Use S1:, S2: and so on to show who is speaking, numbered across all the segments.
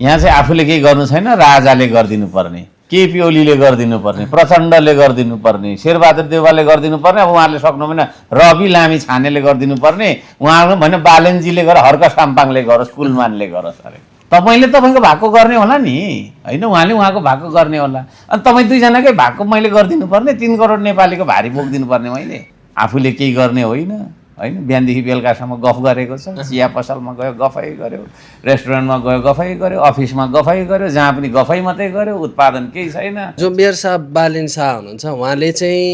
S1: यहाँ चाहिँ आफूले केही गर्नु छैन, राजाले गरिदिनु पर्ने, केपी ओलीले गरिदिनु पर्ने, प्रचण्डले गरिदिनु पर्ने, शेरबहादुर देउवाले गरिदिनु पर्ने। अब उहाँले सक्नु भएन रवि लामी छानेले गरिदिनु पर्ने, उहाँले भने बालेनजीले गर, हर्क साम्पाङले गरोस्, कुलमानले गरोस्। अरे तपाईँले तपाईँको भएको गर्ने होला नि, होइन? उहाँले उहाँको भएको गर्ने होला। अनि तपाईँ दुईजनाकै भएको मैले गरिदिनु पर्ने, 3 करोड नेपालीको भारी बोकिदिनु पर्ने मैले। आफूले केही गर्ने होइन, होइन? बिहानदेखि बेलुकासम्म गफ गरेको छ, चिया पसलमा गयो गफै गर्यो, रेस्टुरेन्टमा गयो गफै गर्यो, अफिसमा गफै गर्यो, जहाँ पनि गफै मात्रै गर्यो, उत्पादन केही छैन।
S2: जो मेयर साहब बालेन शाह हुनुहुन्छ उहाँले चाहिँ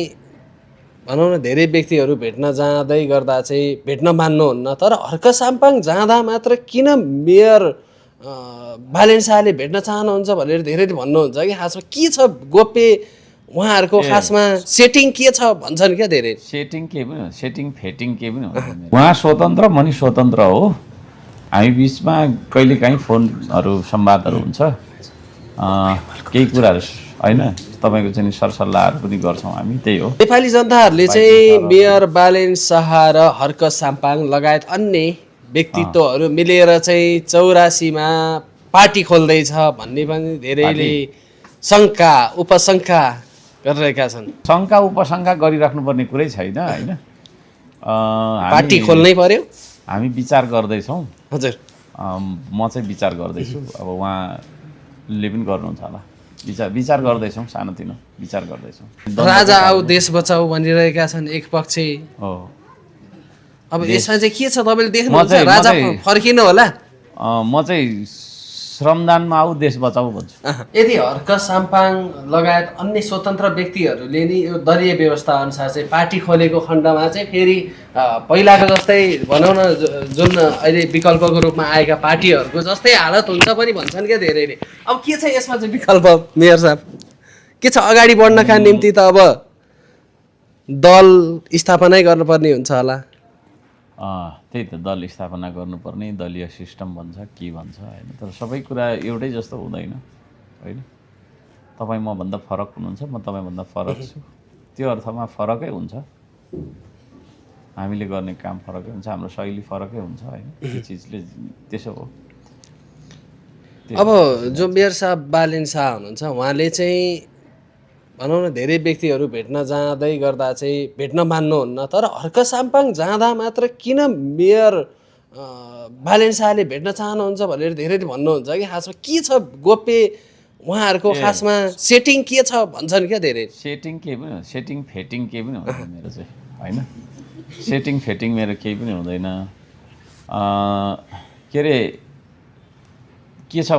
S2: भनौँ न धेरै व्यक्तिहरू भेट्न जाँदै गर्दा चाहिँ भेट्न मान्नुहुन्न, तर हर्क साम्पाङ जाँदा मात्र किन मेयर बालेन शाहले भेट्न चाहनुहुन्छ भनेर धेरैले भन्नुहुन्छ कि खासमा के छ गोप्य उहाँहरूको खासमा सेटिङ के छ भन्छन् क्या धेरै।
S1: सेटिङ केही पनि हो, सेटिङ फेटिङ केही पनि हो। उहाँ स्वतन्त्र, म नि स्वतन्त्र हो। हामी बिचमा कहिलेकाहीँ फोनहरू संवादहरू हुन्छ, केही कुराहरू होइन तपाईँको चाहिँ सरसल्लाहहरू पनि गर्छौँ हामी, त्यही हो।
S2: नेपाली जनताहरूले चाहिँ मेयर बालेन शाह र हर्क साम्पाङ लगायत अन्य व्यक्तित्वहरू मिलेर चाहिँ 84मा पार्टी खोल्दैछ भन्ने पनि धेरैले शङ्का उपशङ्का गरिरहेका छन्।
S1: शङ्का उपशङ्का गरिराख्नुपर्ने कुरै छैन, होइन?
S2: पार्टी खोल्नै पर्यो।
S1: हामी विचार गर्दैछौँ।
S2: हजुर,
S1: म चाहिँ विचार गर्दैछु, अब उहाँले पनि गर्नुहुन्छ होला। विचार गर्दैछौँ, सानोतिनो विचार गर्दैछौँ।
S2: राजा आऊ देश बचाऊ भनिरहेका छन् एक पक्ष
S1: हो।
S2: अब यसमा चाहिँ के छ तपाईँले देख्नुहुन्छ? राजा फर्किनु होला।
S1: म चाहिँ श्रमदानमा आऊ देश बचाऊ भन्छु।
S2: यदि हर्क साम्पाङ लगायत अन्य स्वतन्त्र व्यक्तिहरूले नि यो दलीय व्यवस्था अनुसार चाहिँ पार्टी खोलेको खण्डमा चाहिँ फेरि पहिलाको जस्तै भनौँ न जुन अहिले विकल्पको रूपमा आएका पार्टीहरूको जस्तै हालत हुन्छ पनि भन्छन् क्या धेरैले। अब के छ यसमा चाहिँ विकल्प मेयर साहब? के छ अगाडि बढ्नका निम्ति त अब दल स्थापनै गर्नुपर्ने हुन्छ होला।
S1: त्यही त, दल स्थापना गर्नुपर्ने, दलीय सिस्टम भन्छ के भन्छ, होइन? तर सबै कुरा एउटै जस्तो हुँदैन, होइन? तपाईँ मभन्दा फरक हुनुहुन्छ, म तपाईँभन्दा फरक छु, त्यो अर्थमा फरकै हुन्छ। हामीले गर्ने काम फरकै हुन्छ, हाम्रो शैली फरकै हुन्छ, होइन? त्यो चिजले त्यसो हो।
S2: अब जो मेयर साहब बालेन शाह हुनुहुन्छ उहाँले चाहिँ भनौँ न धेरै व्यक्तिहरू भेट्न जाँदै गर्दा चाहिँ भेट्न मान्नुहुन्न, तर हर्क साम्पाङ जाँदा मात्र किन मेयर बालेन शाहले भेट्न चाहनुहुन्छ भनेर धेरैले भन्नुहुन्छ कि खासमा के छ गोप्य उहाँहरूको खासमा सेटिङ के छ भन्छन् क्या धेरै।
S1: सेटिङ केही पनि हो, सेटिङ फेटिङ केही पनि हुँदैन मेरो चाहिँ, होइन? सेटिङ फेटिङ मेरो केही पनि हुँदैन। के अरे के छ